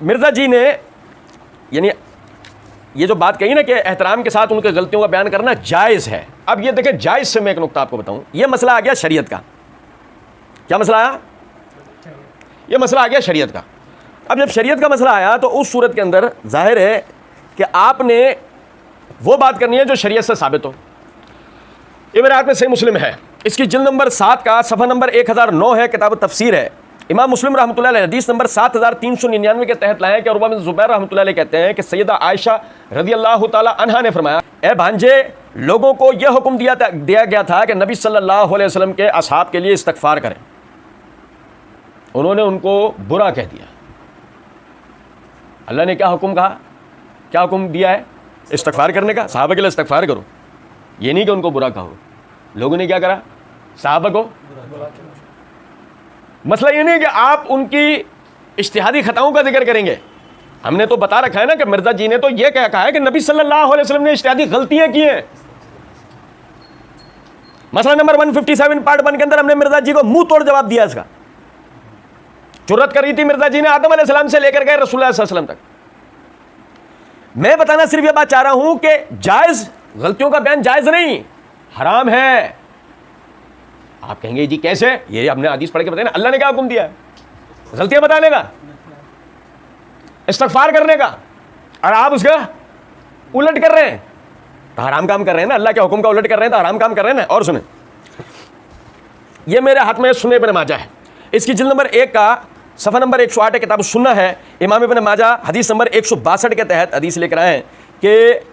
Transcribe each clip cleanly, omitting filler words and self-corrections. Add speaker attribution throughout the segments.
Speaker 1: मिर्ज़ा जी ने यानी ये जो बात कही ना कि एहतराम के साथ उनकी गलतियों का बयान करना जायज़ है। अब ये देखें, जायज़ से मैं एक नुक्ता आपको बताऊं, ये मसला आ गया शरीयत का। क्या मसला आया? ये मसला आ गया शरीयत का। अब जब शरीयत का मसला आया तो उस सूरत के अंदर जाहिर है कि आपने वो बात करनी है जो शरीयत से साबित हो। ये मेरे हाथ में सही मुस्लिम है, इसकी जिल्द नंबर 7 का सफ़ा नंबर 1009 है, किताब तफसीर है। इमाम मुस्लिम रहमतुल्लाह अलैह हदीस नंबर 7399 के तहत लाए कि उर्वा बिन ज़ुबैर रहमतुल्लाह अलैह कहते हैं कि सैयदा आयशा रज़ियल्लाहु ताला अन्हा ने फरमाया, ए भांजे, लोगों को यह हुक्म दिया गया था कि नबी सल्लल्लाहु अलैहि वसल्लम के असहाब के लिए इस्तग़फ़ार करें। उन्होंने उनको बुरा कह दिया। अल्लाह ने क्या हुक्म कहा, क्या हुक्म दिया है? इस्तग़फ़ार करने का। सहाबा के लिए इस्तग़फ़ार करो, ये नहीं कि उनको बुरा कहो। लोगों ने क्या करा? सहाबा को मसला ये नहीं कि आप उनकी इज्तिहादी खताओं का जिक्र करेंगे। हमने तो बता रखा है ना कि मिर्ज़ा जी ने तो ये क्या कहा है कि नबी सल्लल्लाहु अलैहि वसल्लम ने इज्तिहादी गलतियां की हैं। मसला नंबर 157 पार्ट 1 के अंदर हमने मिर्ज़ा जी को मुंह तोड़ जवाब दिया। इसका जुर्रत करी थी मिर्ज़ा जी ने आदम अलैहिस्सलाम से लेकर गए रसूलुल्लाह सल्लल्लाहु अलैहि वसल्लम तक। मैं बताना सिर्फ यह बात चाह रहा हूं कि जायज़ गलतियों का बयान जायज़ नहीं, हराम है। आप कहेंगे जी कैसे? ये हमने हदीस पढ़ के बताया ना, अल्लाह ने क्या हुक्म दिया है? गलतियां बताने का, इस्तग़फ़ार करने का, और आप उसका उलट कर रहे हैं तो हराम काम कर रहे हैं ना। अल्लाह के हुक्म का उलट कर रहे हैं तो हराम काम कर रहे हैं ना। और सुने, ये मेरे हाथ में सुने इब्न माजा है, इसकी जिल्द नंबर 1 का सफ़ा नंबर 108 है, किताब सुन्ना है। इमाम इब्न माजा हदीस नंबर 162 के तहत हदीस लेकर आए हैं कि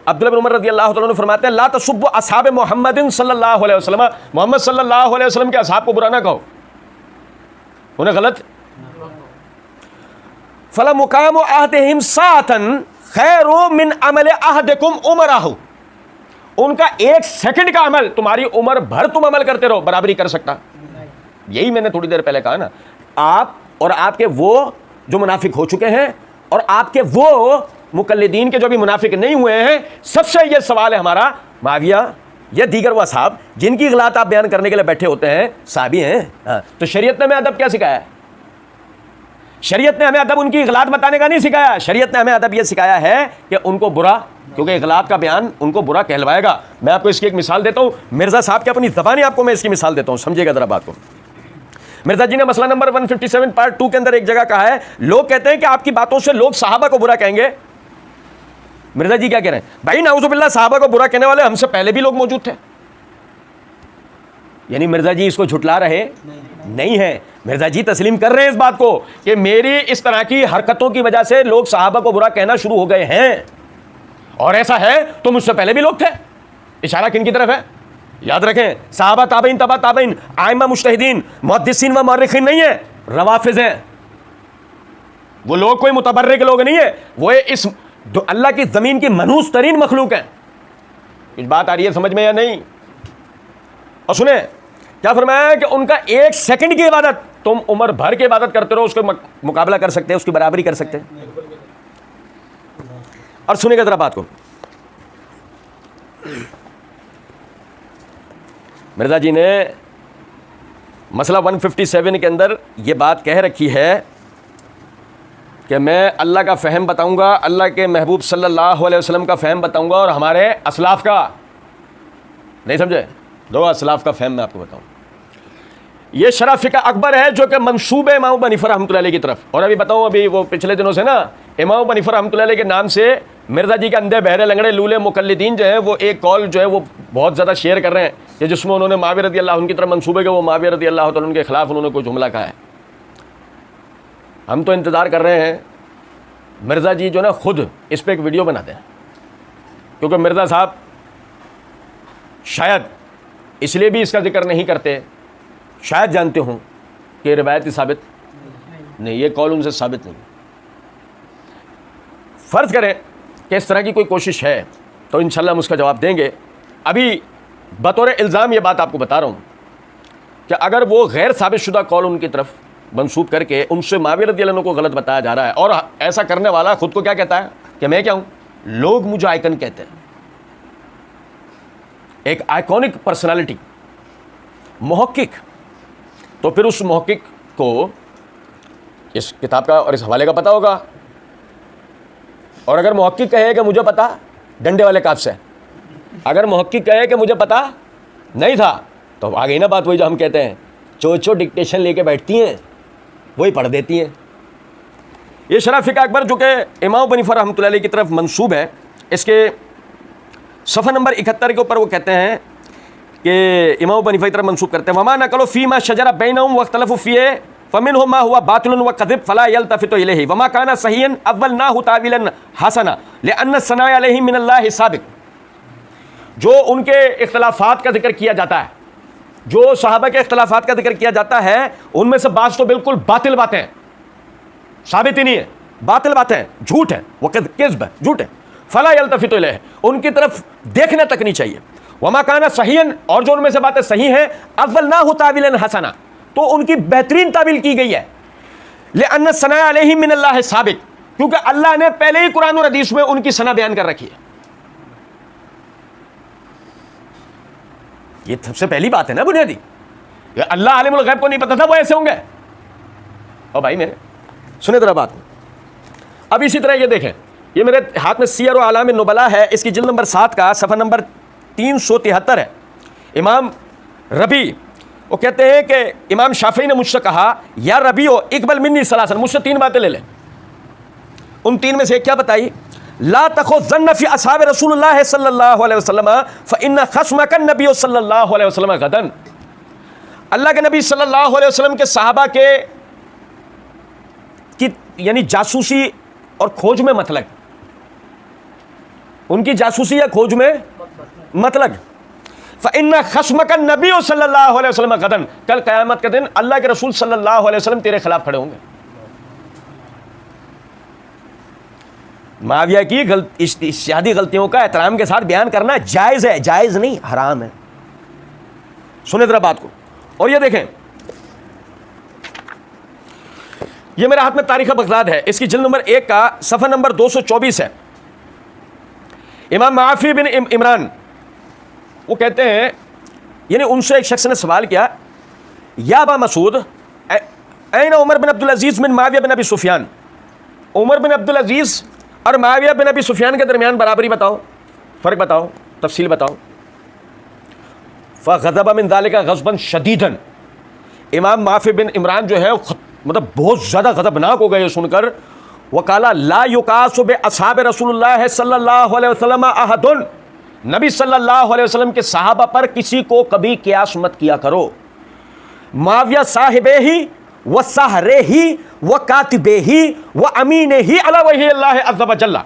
Speaker 1: अब्दुल्लाह बिन उमर रज़ियल्लाहु तआला अन्हु फरमाते हैं, ला तसुब्बु असहाब मुहम्मदिन सल्लल्लाहु अलैहि वसल्लम, मोहम्मद सल्लल्लाहु अलैहि वसल्लम के असहाब को बुरा ना कहो, उन्हें गलत। फला मुकाम अहदिहिम सातन खैरु मिन अमल अहदिकुम उमराहु, उनका 1 सेकंड का अमल तुम्हारी उम्र भर तुम अमल करते रहो बराबरी कर सकता। यही मैंने थोड़ी देर पहले कहा ना, आप और आपके वो जो मुनाफिक हो चुके हैं और आपके वो मुकल्लिदीन के जो भी मुनाफिक नहीं हुए हैं, सबसे ये सवाल है हमारा, माविया या दीगर वह साहब जिनकी गलत आप बयान करने के लिए बैठे होते हैं, साहबी हैं। तो शरीयत ने हमें अदब क्या सिखाया है? शरीयत ने हमें अदब उनकी गलत बताने का नहीं सिखाया। शरीयत ने हमें अदब यह सिखाया है कि उनको बुरा, क्योंकि गलत का बयान उनको बुरा कहलवाएगा। मैं आपको इसकी एक मिसाल देता हूं, मिर्ज़ा साहब की अपनी ज़बानी आपको मैं इसकी मिसाल देता हूं, समझिएगा जरा बात को। मिर्ज़ा जी ने मसला नंबर 157 पार्ट 2 के अंदर एक जगह कहा है, लोग कहते हैं कि आपकी बातों से लोग सहाबा को बुरा कहेंगे। मिर्ज़ा जी क्या कह रहे हैं? भाई नाउज़ुबिल्लाह, सहाबा को बुरा कहने वाले हमसे पहले भी लोग मौजूद थे। यानी मिर्ज़ा जी इसको झुटला रहे नहीं है, मिर्ज़ा जी तस्लीम कर रहे हैं इस बात को कि मेरी इस तरह की हरकतों की वजह से लोग सहाबा को बुरा कहना शुरू हो गए हैं, और ऐसा है तो मुझसे पहले भी लोग थे। इशारा किन की तरफ है? याद रखें, सहाबा ताबईन तबा ताबईन आइमा मुज्तहिदीन मुहद्दिसीन व मुअर्रिखीन नहीं है, रवाफिज़ हैं। वो लोग कोई मुतबर्रिक लोग नहीं है, वो इस अल्लाह की ज़मीन की मनहूस तरीन मखलूक है। कुछ बात आ रही है समझ में या नहीं? और सुने क्या फरमाया है कि उनका 1 सेकंड की इबादत तुम उम्र भर की इबादत करते रहो, उसको मुकाबला कर सकते हैं, उसकी बराबरी कर सकते हैं। और सुनेगा जरा बात को, मिर्ज़ा जी ने मसला 157 के अंदर ये बात कह रखी है कि मैं अल्लाह का फ़हम बताऊंगा, अल्लाह के महबूब सल्लल्लाहु अलैहि वसल्लम का फ़हम बताऊंगा, और हमारे असलाफ़ का, नहीं समझे, 2 असलाफ़ का फ़हम मैं आपको बताऊं। ये शरफ़ फ़िक़्ह अकबर है जो कि मंसूब है इमाम अबू हनीफ़ा रहमतुल्लाह अलैह की तरफ। और अभी बताऊं, अभी वो पिछले दिनों से ना इमाम अबू हनीफ़ा रहमतुल्लाह अलैह के नाम से मिर्ज़ा जी के अंधे बहरे लंगड़े लूले मुकल्लिदीन जो है वो एक कॉल जो है वो बहुत ज़्यादा शेयर कर रहे हैं कि जिसमें उन्होंने माविया रज़ियल्लाहु अन्हु की तरफ मंसूब है कि वो माविया रज़ियल्लाहु तआला अन्हु के ख़िलाफ़ उन्होंने कोई जुमला कहा है। हम तो इंतज़ार कर रहे हैं मिर्ज़ा जी जो ना खुद इस पर एक वीडियो बनाते हैं, क्योंकि मिर्ज़ा साहब शायद इसलिए भी इसका जिक्र नहीं करते, शायद जानते हों कि रिवायत साबित नहीं, ये कॉल उनसे साबित नहीं। फ़र्ज़ करें कि इस तरह की कोई कोशिश है तो इंशाल्लाह हम उसका जवाब देंगे। अभी बतौर इल्ज़ाम ये बात आपको बता रहा हूँ कि अगर वो गैर साबित शुदा कॉल उनकी तरफ मंसूब करके उनसे माविया रज़ियल्लाहु अन्हु को गलत बताया जा रहा है, और ऐसा करने वाला खुद को क्या कहता है कि मैं क्या हूँ, लोग मुझे आइकन कहते हैं, एक आइकॉनिक पर्सनालिटी, मुहक्किक, तो फिर उस मुहक्किक को इस किताब का और इस हवाले का पता होगा और अगर मुहक्किक कहे कि मुझे पता, डंडे वाले काफ से, अगर मुहक्किक कहे कि मुझे पता नहीं था, तो आ गई ना बात वही जो हम कहते हैं, चो डिक्टेशन लेके बैठती हैं, वही पढ़ देती हैं। ये शरह फ़िक़्ह अकबर जो कि इमाम अबू हनीफ़ा रहमतुल्लाह अलैह की तरफ मंसूब है, इसके सफ़ा नंबर 71 के ऊपर वो कहते हैं कि इमाम अबू हनीफ़ा की तरफ मंसूब करते हैं, वमा नक़लू फ़ीमा शजरा बैनहुम वख्तलफ़ू फ़ीहि फ़मिनहुम मा हुआ बातिलन व कज़िब फ़ला यल्तफ़ितु इलैहि वमा काना सहीयन अव्वलनाहु तावीलन हसना लिअन्न सनाअ अलैहि मिनल्लाहि साबिक़। जो उनके इख्तिलाफ़ात का जिक्र किया जाता है, जो सहाबा के इख्तिलाफ़ात का जिक्र किया जाता है, उनमें से बात तो बिल्कुल बातिल बातें हैं, साबित ही नहीं है, बातिल बातें हैं, झूठ है, वो किज़्ब है, झूठ है। फ़ला यल्तफ़ितु इलैहि, उनकी तरफ देखना तक नहीं चाहिए। वमा काना सहीयन, और जो उनमें से बातें सही हैं, अव्वलनाहु तावीलन हसना, तो उनकी बेहतरीन तावील की गई है। लिअन्न सनाअ अलैहि मिनल्लाहि साबिक़, क्योंकि अल्लाह ने पहले ही कुरान और हदीस में उनकी सना बयान कर रखी है। ये सबसे पहली बात है ना बुनियादी। अल्लाह आलिमुल गैब को नहीं पता था वो ऐसे होंगे? और भाई मेरे सुने जरा बात। अब इसी तरह ये देखें, ये मेरे हाथ में सियर आलाम नुबला है, इसकी जिल्द नंबर 7 का सफ़ा नंबर 373 है। इमाम रबी वो कहते हैं कि इमाम शाफी ने मुझसे कहा, या रबी हो इकबल मिन्नी सलासन, मुझसे 3 बातें ले लें। उन 3 में से क्या बताई? ला तख़ुज़्ज़न्न फ़ी अस्हाब रसूलुल्लाह सल्लल्लाहु अलैहि वसल्लम फ़इन्न ख़स्मक नबी सल्लल्लाहु अलैहि वसल्लम गदन। अल्लाह के नबी सल्लल्लाहु अलैहि वसल्लम के सहाबा के की यानी जासूसी और खोज में मत लग, उनकी जासूसी या खोज में मत लग। फ़इन्न ख़स्मक नबी सल्लल्लाहु अलैहि वसल्लम गदन, कल क़यामत के दिन अल्लाह के रसूल सल्लल्लाहु अलैहि वसल्लम तेरे खिलाफ खड़े होंगे। माविया की इज्तिहादी गलतियों का एहतराम के साथ बयान करना जायज़ है, जायज़ नहीं हराम है। सुने जरा बात को। और ये देखें, ये मेरे हाथ में तारीख़ बगदाद है, इसकी जिल्द नंबर 1 का सफ़ा नंबर 224 है। इमाम माफी बिन इमरान वो कहते हैं, यानी उनसे एक शख्स ने सवाल किया, या अबा मसूद ऐन उमर बिन अब्दुल अजीज़ बिन माविया बिन अबी सुफियान, उमर बिन अब्दुल अजीज़ और माविया बिन अबी सुफियान के दरमियान बराबरी बताओ, फ़र्क बताओ, तफसील बताओ। फ़ग़ज़ब मिन ज़ालिका ग़ज़बन शदीदन, इमाम माफ़ी बिन इमरान जो है मतलब बहुत ज़्यादा ग़ज़बनाक हो गए सुनकर। वक़ाला ला युक़ासु बि अस्हाब रसूलुल्लाह सल्लल्लाहु अलैहि वसल्लम अहदुन, नबी सल्लल्लाहु अलैहि वसल्लम के सहाबा पर किसी को कभी क़ियास मत किया करो। माविया साहिबे ही व सहरे ही व कातिबे ही व अमीने ही अला वही अल्लाह अज़्ज़ व जल्ला,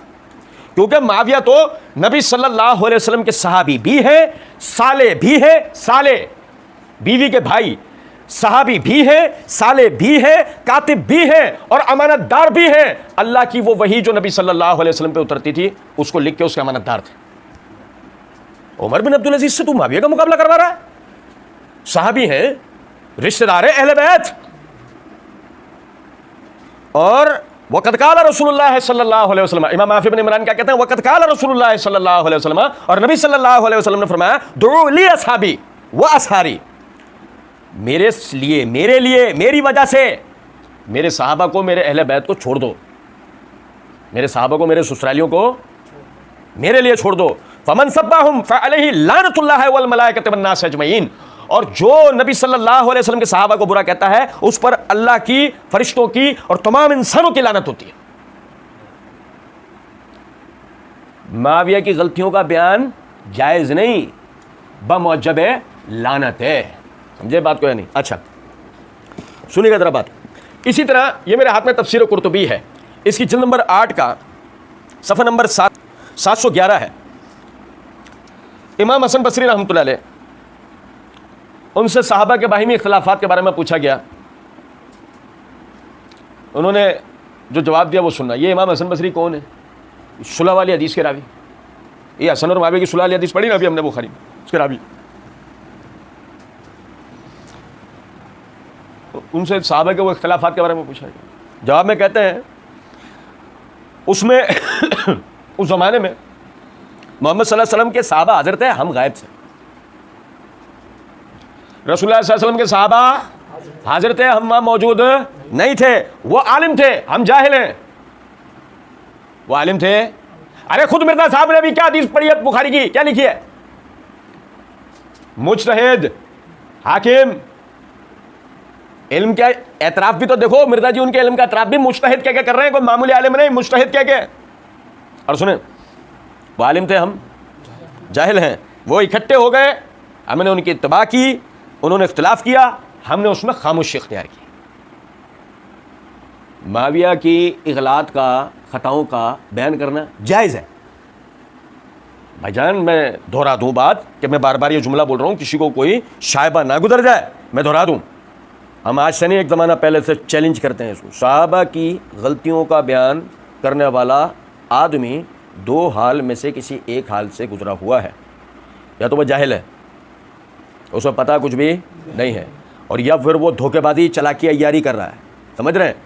Speaker 1: क्योंकि माविया तो नबी सल्लल्लाहु अलैहि वसल्लम के सहाबी भी हैं, साले भी हैं, साले बीवी के भाई, सहाबी भी हैं, साले भी हैं, कातिब भी हैं और अमानतदार भी हैं। अल्लाह की वो वही जो नबी सल्लल्लाहु अलैहि वसल्लम पे उतरती थी उसको लिख के उसके अमानतदार थे। उमर बिन अब्दुल अजीज से तू माविया का मुकाबला करवा रहा है? सहाबी हैं, रिश्तेदार है, अहले बैत। और वक़द क़ाल रसूलुल्लाह सल्लल्लाहु अलैहि वसल्लम, इमाम माफ़ी बिन इमरान क्या कहते हैं? वक़द क़ाल रसूलुल्लाह सल्लल्लाहु अलैहि वसल्लम, और नबी सल्लल्लाहु अलैहि वसल्लम ने फरमाया, दुऊ ली असहाबी व असहारी, मेरे लिए, मेरे लिए, मेरी वजह से मेरे सहाबा को, मेरे अहले बैत को छोड़ दो, मेरे सहाबा को, मेरे ससुरालियों को मेरे लिए छोड़ दो। फमन सब्बाहुम फअलैहि लानतुल्लाह वल मलाइकति वन नास अजमईन, और जो नबी सल्लल्लाहु अलैहि वसल्लम के सहाबा को बुरा कहता है उस पर अल्लाह की, फरिश्तों की और तमाम इंसानों की लानत होती है। माविया की गलतियों का बयान जायज़ नहीं, बमौजब लानत है। समझे बात को या नहीं? अच्छा सुनिएगा जरा बात। इसी तरह ये मेरे हाथ में तफसीर कुर्तुबी है, इसकी जिल्द नंबर 8 का सफ़ा नंबर 711 है। इमाम हसन बसरी रहमतुल्लाह अलैह, उनसे सहाबा के बाहिमी इख्तिलाफ़ात के बारे में पूछा गया, उन्होंने जो जवाब दिया वो सुनना। ये इमाम हसन बसरी कौन है? सुलह वाली हदीस के रावी। ये हसन और माविया की सुलह वाली हदीस पढ़ी ना अभी हमने बुखारी में, उसके रावी। उनसे सहाबा के वो इख्तिलाफ़ात के बारे में पूछा गया। जवाब में कहते हैं उसमें उस ज़माने में मोहम्मद सल्लल्लाहु अलैहि वसल्लम के सहाबा हाज़िर थे, हम गायब थे। रसूलुल्लाह सल्लल्लाहु अलैहि वसल्लम के सहाबा हाज़िर थे, हम वहाँ मौजूद नहीं थे। वो आलिम थे, हम जाहिल हैं। वो आलिम थे। अरे खुद मिर्जा साहब ने भी क्या हदीस पढ़ी है बुखारी की, क्या लिखी है? मुजतहिद, हाकिम, इल्म क्या एतराफ भी तो देखो, मिर्जा जी उनके इल्म का एतराफ भी मुजतहिद क्या क्या कर रहे हैं, कोई मामूली आलिम नहीं, मुजतहिद क्या क्या। और सुने, वो आलिम थे, हम जाहिल हैं। वो इकट्ठे हो गए, हमने उनकी इत्तबा की, उन्होंने इख्तिलाफ किया, हमने उसमें खामोशी इख्तियार की। माविया की इगलात का, खताओं का बयान करना जायज़ है। भाईजान मैं दोहरा दूं बात कि मैं बार बार ये जुमला बोल रहा हूं, किसी को कोई शायबा ना गुजर जाए, मैं दोहरा दूं। हम आज से नहीं, एक ज़माना पहले से चैलेंज करते हैं इसको। सहाबा की गलतियों का बयान करने वाला आदमी दो हाल में से किसी एक हाल से गुजरा हुआ है। या तो वह जाहिल है, उसे पता कुछ भी नहीं है, और या फिर वो धोखेबाजी, चालाकी, अय्यारी कर रहा है। समझ रहे हैं?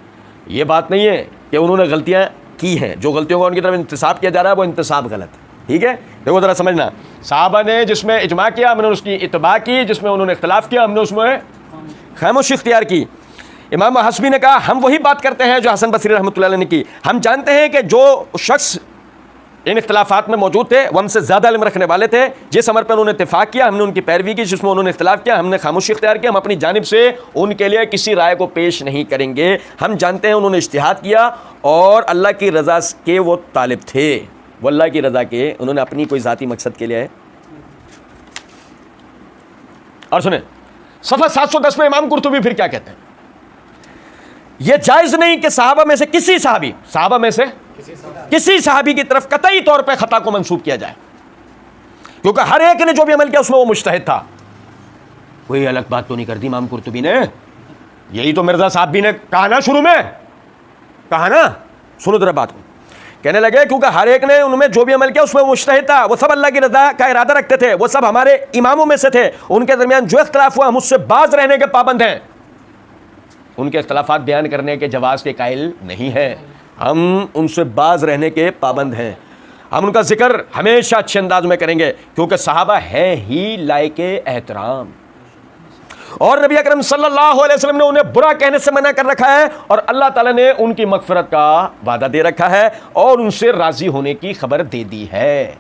Speaker 1: ये बात नहीं है कि उन्होंने गलतियां की हैं, जो गलतियों का उनकी तरफ इंतसाब किया जा रहा है वो इंतसाब गलत है। ठीक है, देखो ज़रा समझना, साहबा ने जिसमें इजमा किया हमने उसकी इत्तबा की, जिसमें उन्होंने इख्तिलाफ किया हमने उसमें खामोशी इख्तियार की। इमाम हसबी ने कहा हम वही बात करते हैं जो हसन बसरी रहमतुल्लाह अलैह ने की। हम जानते हैं कि जो शख्स इन इख्तिलाफात में मौजूद थे वो हमसे ज़्यादा इल्म रखने वाले थे। जिस अमर पर उन्होंने इत्तेफाक किया हमने उनकी पैरवी की, जिसमें उन्होंने इख्तिलाफ किया हमने खामोशी इख्तियार की। हम अपनी जानिब से उनके लिए किसी राय को पेश नहीं करेंगे। हम जानते हैं उन्होंने इज्तिहाद किया और अल्लाह की रज़ा के वो तालिब थे, वो अल्लाह की रज़ा के, उन्होंने अपनी कोई ज़ाती मकसद के लिए। और सुने सफ़ा 710 में इमाम कुर्तुबी फिर क्या कहते हैं, यह जायज़ नहीं कि सहाबा में से किसी सहाबी, सहाबा में से किसी सहाबी की तरफ कतई तौर पे खता को मंसूब किया जाए, क्योंकि हर एक ने जो भी अमल किया उसमें वो मुज्तहिद था। कोई अलग बात तो नहीं कर दी इमाम कुर्तुबी ने, यही तो मिर्जा साहब भी ने कहा ना, शुरू में कहा ना, सुनो जरा बात को। कहने लगे क्योंकि हर एक ने उनमें जो भी अमल किया उसमें मुज्तहिद था, वो सब अल्लाह की रज़ा का इरादा रखते थे, वो सब हमारे इमामों में से थे, उनके दरमियान जो इख्तिलाफ हुआ हम उससे बाज रहने के पाबंद हैं, उनके इख्तिलाफात बयान करने के जवाज़ के कायल नहीं हैं, हम उनसे बाज रहने के पाबंद हैं। हम उनका जिक्र हमेशा अच्छे अंदाज में करेंगे क्योंकि सहाबा है ही लायके एहतराम, और नबी अकरम सल्लल्लाहु अलैहि वसल्लम ने उन्हें बुरा कहने से मना कर रखा है, और अल्लाह ताला ने उनकी मगफिरत का वादा दे रखा है और उनसे राजी होने की खबर दे दी है।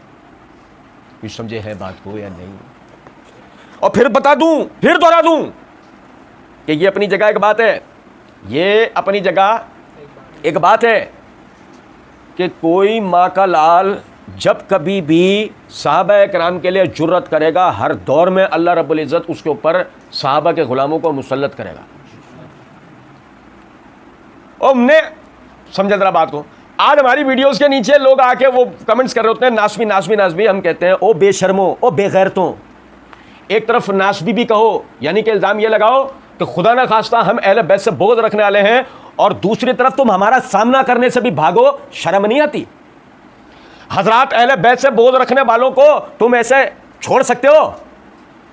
Speaker 1: कुछ समझे है बात को या नहीं? और फिर बता दूं, फिर दोहरा दूं कि ये अपनी जगह एक बात है, ये अपनी जगह एक बात है कि कोई माँ का लाल जब कभी भी सहाबा कराम के लिए जुर्रत करेगा, हर दौर में अल्लाह रब्बुल इज़्ज़त उसके ऊपर सहाबा के गुलामों को मुसल्लत करेगा। और हमने समझा जरा बात को। आज हमारी वीडियोस के नीचे लोग आके वो कमेंट्स कर रहे होते हैं, नासबी नासबी नासबी। हम कहते हैं ओ बेशर्मो, ओ बेगैरतों। एक तरफ नासबी भी कहो, यानी कि इल्ज़ाम ये लगाओ कि खुदा ना खास्ता हम अहले बैत से बोझ रखने वाले हैं, और दूसरी तरफ तुम हमारा सामना करने से भी भागो, शर्म नहीं आती? हजरात अहले बैत से बोझ रखने वालों को तुम ऐसे छोड़ सकते हो?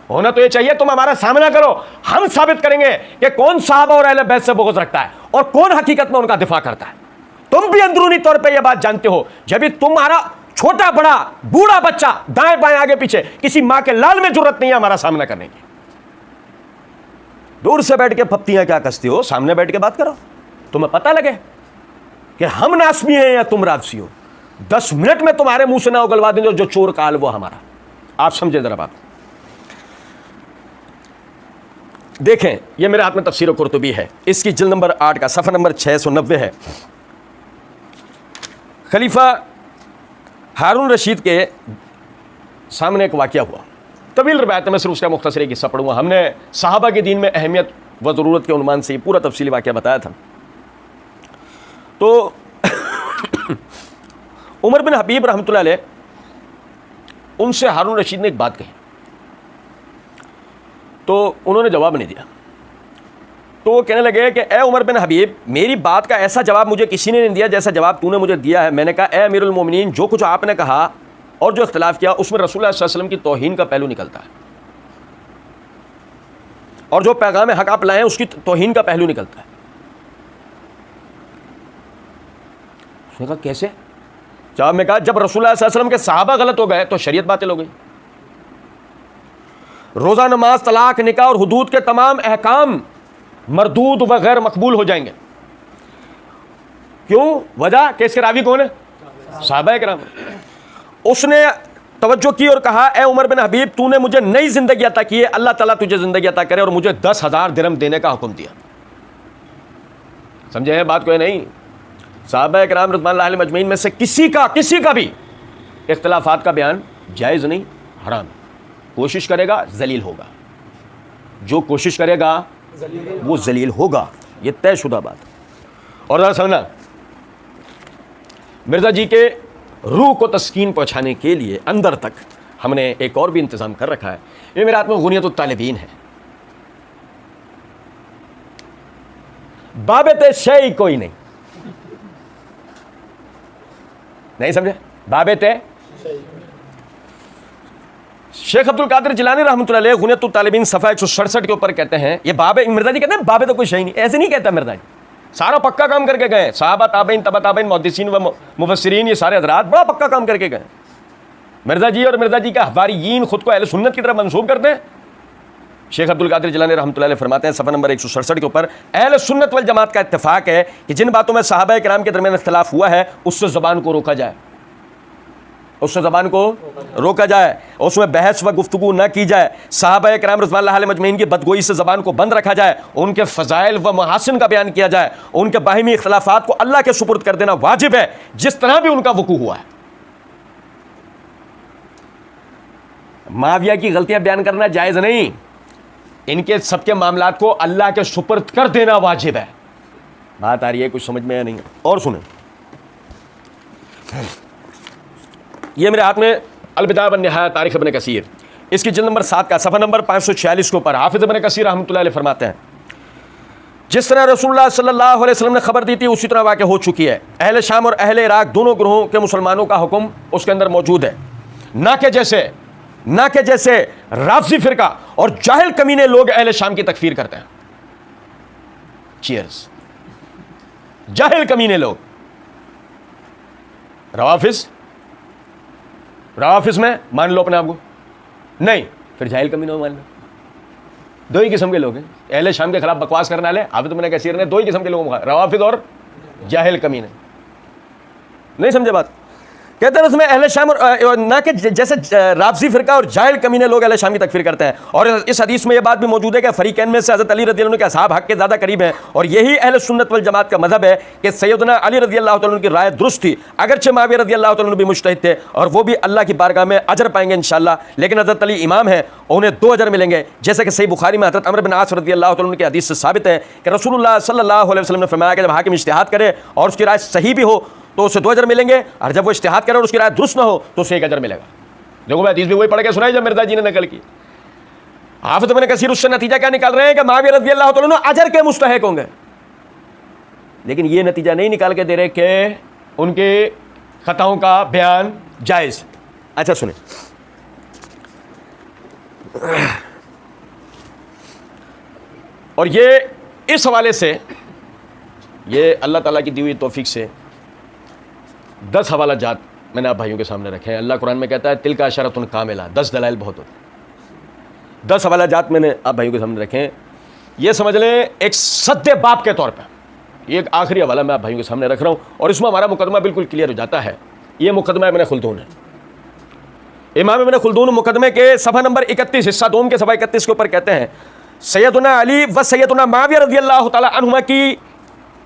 Speaker 1: होना तो ये चाहिए तुम हमारा सामना करो, हम साबित करेंगे कि कौन साहबा और अहले बैत से बोझ रखता है और कौन हकीकत में उनका दिफा करता है। तुम भी अंदरूनी तौर पे ये बात जानते हो, जब भी तुम्हारा छोटा बड़ा बूढ़ा बच्चा दाएं बाएं आगे पीछे किसी मां के लाल में जरूरत नहीं है हमारा सामना करने की। दूर से बैठ के पप्तियां क्या कसती हो, सामने बैठ के बात करो, तुम्हें पता लगे कि हम नासमी हैं या तुम राजसी हो। 10 मिनट में तुम्हारे मुंह से ना उगलवा देंगे जो चोर काल वो हमारा। आप समझे जरा बात। देखें, ये मेरे हाथ में तफसीर कुर्तुबी है, इसकी जिल्द नंबर 8 का सफ़ा नंबर 690 है। खलीफा हारून रशीद के सामने एक वाक़या हुआ, तवील रवायत में सिर्फ उसका मुख्तसर एक हिस्सा पढ़ूंगा। हमने सहाबा के दीन में अहमियत व ज़रूरत के उन्वान से पूरा तफसीली वाक़या बताया था। तो उमर बिन हबीब रहमतुल्लाह अलैह, उनसे हारून रशीद ने एक बात कही, तो उन्होंने जवाब नहीं दिया। तो वो कहने लगे कि ए उमर बिन हबीब, मेरी बात का ऐसा जवाब मुझे किसी ने नहीं दिया जैसा जवाब तूने मुझे दिया है। मैंने कहा ए अमीरुल मोमिनीन, जो कुछ आपने कहा और जो इख्तिलाफ किया उसमें रसूलुल्लाह सल्लल्लाहु अलैहि वसल्लम की तौहीन का पहलू निकलता है, और जो पैगाम हक आप लाए हैं उसकी तौहीन का पहलू निकलता है। उसने कहा कैसे? जवाब में कहा जब रसूलुल्लाह सल्लल्लाहु अलैहि वसल्लम के सहाबा गलत हो गए तो शरीयत बातिल हो गई। रोज़ा, नमाज, तलाक, निकाह और हुदूद के तमाम अहकाम मरदूद व गैर मकबूल हो जाएंगे। क्यों? वजह कि इसके रावी कौन है? सहाबा किराम। उसने तवज्जो की और कहा, ए उमर बिन हबीब, तूने मुझे नई जिंदगी अता की है, अल्लाह ताला तुझे जिंदगी अता करे, और मुझे 10,000 दिरहम देने का हुक्म दिया। समझे बात कोई नहीं? सहाबा किराम रज़ियल्लाहु अन्हुम अजमईन में से किसी का भी इख्तिलाफात का बयान जायज़ नहीं, हराम। कोशिश करेगा जलील होगा, जो कोशिश करेगा वो जलील होगा, ये तयशुदा बात। और ज़रा समझना, मिर्ज़ा जी के रूह को तस्कीन पहुंचाने के लिए अंदर तक हमने एक और भी इंतज़ाम कर रखा है। ये मेरे हाथ में गुनियतुत तालिबीन है। बाबे शै कोई नहीं समझे? बाबे शेख अब्दुल कादिर जिलानी रहमतुल्लाह अलैह गुनियतुत तालिबीन सफ़ा 167 के ऊपर कहते हैं, ये बाबे, मिर्ज़ा जी कहते हैं बाबे तो कोई शै नहीं, ऐसे नहीं कहता मिर्ज़ा जी। सारा पक्का काम करके गए, सहाबा ताबईन तबा ताबईन मुहद्दिसीन व मुफस्सिरीन, ये सारे हज़रात बड़ा पक्का काम करके गए। मिर्ज़ा जी और मिर्ज़ा जी का हवारियीन खुद को अहले सुन्नत की तरफ मंसूब करते हैं। शेख अब्दुल कादिर जिलानी रहमतुल्लाह अलैह फरमाते हैं सफ़ा नंबर 167 के ऊपर, अहले सुन्नत वल जमात का इत्तेफाक है कि जिन बातों में सहाबा किराम के दरमियान इख्तिलाफ हुआ है उससे ज़बान को रोका जाए, उससे ज़बान को रोका जाए, उसमें बहस व गुफ्तगू न की जाए। सहाबा किराम रज़ियल्लाहु अन्हुम अजमईन की बदगोई से ज़बान को बंद रखा जाए, उनके फ़ज़ाइल व महासिन का बयान किया जाए, उनके बाहिमी इख्तिलाफ़ात को अल्लाह के सुपुर्द कर देना वाजिब है, जिस तरह भी उनका वक़ू हुआ है। माविया की गलतियां बयान करना जायज़ नहीं, इनके सबके मामलात को अल्लाह के सुपुर्द कर देना वाजिब है। बात आ रही है? कुछ समझ में नहीं? और सुने, ये मेरे हाथ में अल-बिदाया वन-निहाया तारीख़ इब्न कसीर, इसकी जिल्द नंबर 7 का सफ़ा नंबर 546 के ऊपर हाफ़िज़ इब्न कसीर रहमतुल्लाह अलैह फरमाते हैं, जिस तरह रसूलुल्लाह सल्लल्लाहु अलैहि वसल्लम ने खबर दी थी उसी तरह वाक़या हो चुकी है। अहले शाम और अहले इराक दोनों ग्रोहों के मुसलमानों का हुक्म उसके अंदर मौजूद है। ना के जैसे राफ़ज़ी फ़िरका और जाहिल कमीने लोग अहले शाम की तकफ़ीर करते हैं। चीयर्स। जाहिल कमीने लोग रवाफिज़ में मान लो अपने आप को, नहीं फिर जाहिल कमीनों में मान लो। दो ही किस्म के लोग हैं अहले शाम के खिलाफ बकवास करने वाले। हाफ़िज़ इब्न कसीर ने दो ही किस्म के लोगों को, रवाफिज़ और जाहिल कमीने। नहीं समझे बात? कहते हैं उसमें अहले शाम और ना कि जैसे राफ़ज़ी फ़िरका और जाहिल कमीने लोग अहले शाम की तकफ़ीर करते हैं। और इस हदीस में यह बात भी मौजूद है कि फ़रीक़ैन में से हज़रत अली रज़ियल्लाहु अन्हु के असहाब हक़ के ज़्यादा करीब हैं, और यही अहले सुन्नत वल जमात का मज़हब है कि सैयदना अली रज़ियल्लाहु अन्हु की राय दुरुस्त थी। अगरचे मुआविया रज़ियल्लाहु अन्हु भी मुज्तहिद थे और वो भी अल्लाह की बारगाह में अजर पाएंगे इंशाअल्लाह, लेकिन हज़रत अली इमाम है, उन्हें 2 अजर मिलेंगे। जैसे कि सही बुखारी में हज़रत अमर बिन आस रज़ियल्लाहु अन्हु की हदीस से साबित है कि रसूलुल्लाह सल्लल्लाहु अलैहि वसल्लम ने फरमाया कि जब हाकिम इज्तिहाद करे और उसकी राय सही भी हो तो उसे 2 अजर मिलेंगे, और जब वो इज्तिहाद करे और उसकी राय दुरुस्त ना हो तो उसे 1 अजर मिलेगा। देखो मैं हदीस भी वही पढ़ के सुनाई जब मिर्ज़ा जी ने नकल की। हाफ़िज़ इब्न कसीर उससे नतीजा क्या निकाल रहे हैं कि मुआविया रज़ियल्लाहु अन्हु अजर के मुस्तहिक़ होंगे, लेकिन ये नतीजा नहीं निकाल के दे रहे कि उनके खताओं का बयान जायज़। अच्छा सुने, और ये इस हवाले से, ये अल्लाह ताला की दी हुई तौफीक से 10 हवाला जात मैंने आप भाइयों के सामने रखे हैं। अल्लाह कुरान में कहता है तिल का शरतुन कामिला, 10 दलाइल बहुत होते हैं। 10 हवाला जात मैंने आप भाइयों के सामने रखे हैं। ये समझ लें एक सद्दे बाप के तौर पर ये एक आखिरी हवाला मैं आप भाइयों के सामने रख रहा हूँ, और इसमें हमारा मुकदमा बिल्कुल क्लियर हो जाता है। ये मुकदमा इब्न खुल्दून है, इमाम इब्न खुल्दून मुकदमे के सफ़ा नंबर 31 हिस्सा 2 के सफ़ा 31 के ऊपर कहते हैं, सैयदना अली व सैयदना मुआविया रज़ियल्लाहु तआला अन्हुमा की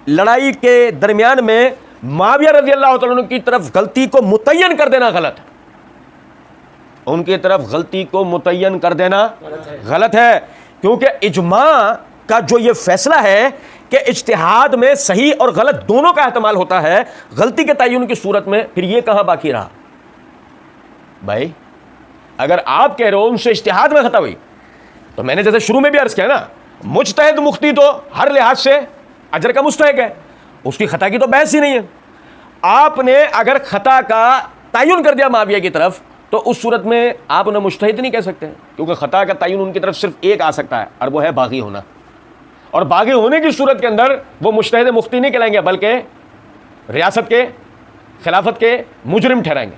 Speaker 1: लड़ाई के दरमियान में मुआविया रज़ियल्लाहु तआला अन्हु की तरफ गलती को मुतय्यन कर देना गलत है। उनकी तरफ गलती को मुतय्यन कर देना गलत है, क्योंकि इजमा का जो ये फैसला है कि इज्तिहाद में सही और गलत दोनों का एहतमाल होता है, गलती के तय्युन की सूरत में फिर ये कहाँ बाकी रहा? भाई अगर आप कह रहे हो उनसे इज्तिहाद में खता हुई, तो मैंने जैसे शुरू में भी अर्ज किया ना, मुज्तहिद मुख्ती तो हर लिहाज से अजर का मुस्तहिक है, उसकी खता की तो बहस ही नहीं है। आपने अगर खता का तय्युन कर दिया मुआविया की तरफ, तो उस सूरत में आप उन्हें मुज्तहिद नहीं कह सकते, क्योंकि खता का तय्युन उनकी तरफ सिर्फ एक आ सकता है, और वो है बागी होना। और बागी होने की सूरत के अंदर वो मुज्तहिद मुख्ती नहीं कहलाएंगे, बल्कि रियासत के खिलाफत के मुजरिम ठहराएंगे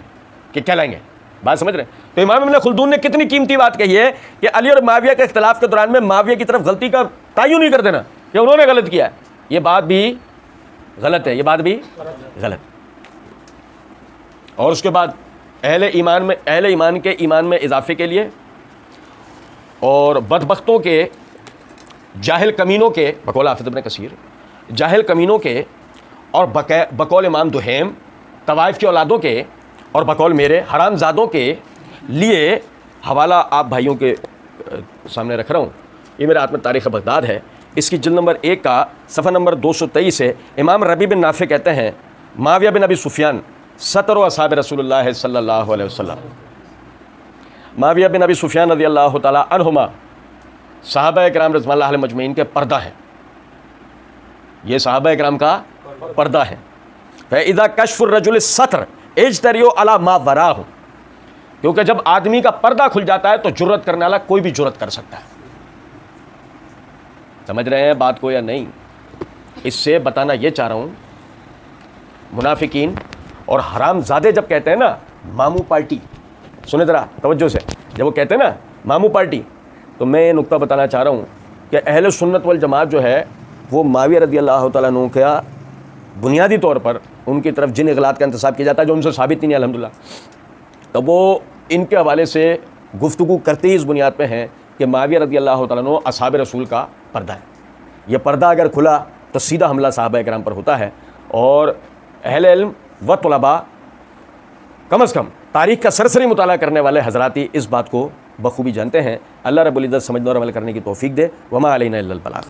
Speaker 1: कि कहलाएंगे। बात समझ रहे? तो इमाम इब्न खुल्दून ने कितनी कीमती बात कही है कि अली और मुआविया के इख्तिलाफ के दौरान में मुआविया की तरफ गलती का तय्युन नहीं कर देना कि उन्होंने गलत किया है, ये बात भी गलत है, ये बात भी गलत। और उसके बाद अहले ईमान के ईमान में इजाफे के लिए और बदबख्तों के, जाहिल कमीनों के, बकौल हाफिज़ इब्न कसीर, जाहिल कमीनों के और बकौल इमाम दुहैम तवाइफ की औलादों के और बकौल मेरे हरामजादों के लिए हवाला आप भाइयों के सामने रख रहा हूँ। ये मेरे हाथ में तारीख़ बगदाद है, इसकी जिल्द नंबर 1 का सफ़ा नंबर 223 है। इमाम रबी बिन नाफे कहते हैं माविया बिन अबी सुफियान सतर असहाब रसूलुल्लाह सल्लल्लाहु अलैहि वसल्लम। माविया बिन अबी सुफियान रज़ियल्लाहु तआला अन्हुमा सहाबा किराम रज़ियल्लाहु अलैहिम मजमईन के पर्दा हैं। ये सहाबा किराम का पर्दा है। फ़इज़ा कश्फ़ुर रजुल सत्र इज्तरियो अला मा वराहु, क्योंकि जब आदमी का पर्दा खुल जाता है तो जुर्रत करने वाला कोई भी जुर्रत कर सकता है। समझ रहे हैं बात को या नहीं? इससे बताना ये चाह रहा हूँ, मुनाफिकीन और हरामजादे जब कहते हैं ना मामू पार्टी, सुने ज़रा तवज्जो से, जब वो कहते हैं ना मामू पार्टी, तो मैं ये नुक्ता बताना चाह रहा हूँ कि अहले सुन्नत वल जमात जो है वो माविया रज़ियल्लाहु तआला अन्हु का बुनियादी तौर पर उनकी तरफ जिन इग़लात का इंतसाब किया जाता है जो उनसे साबित ही नहीं अल्हम्दुलिल्लाह, तो वो इनके हवाले से गुफ्तगू करते ही इस बुनियाद पे हैं कि माविया रज़ियल्लाहु तआला अन्हु असहाब रसूल का पर्दा है। यह पर्दा अगर खुला तो सीधा हमला सहाबा किराम पर होता है। और अहले इल्म व तुलबा, कम से कम तारीख़ का सरसरी मुताला करने वाले हज़राती इस बात को बखूबी जानते हैं। अल्लाह रब्बुल इज़्ज़त समझने और अमल करने की तौफ़ीक दे। वमा अलैना इल्लल बलाग।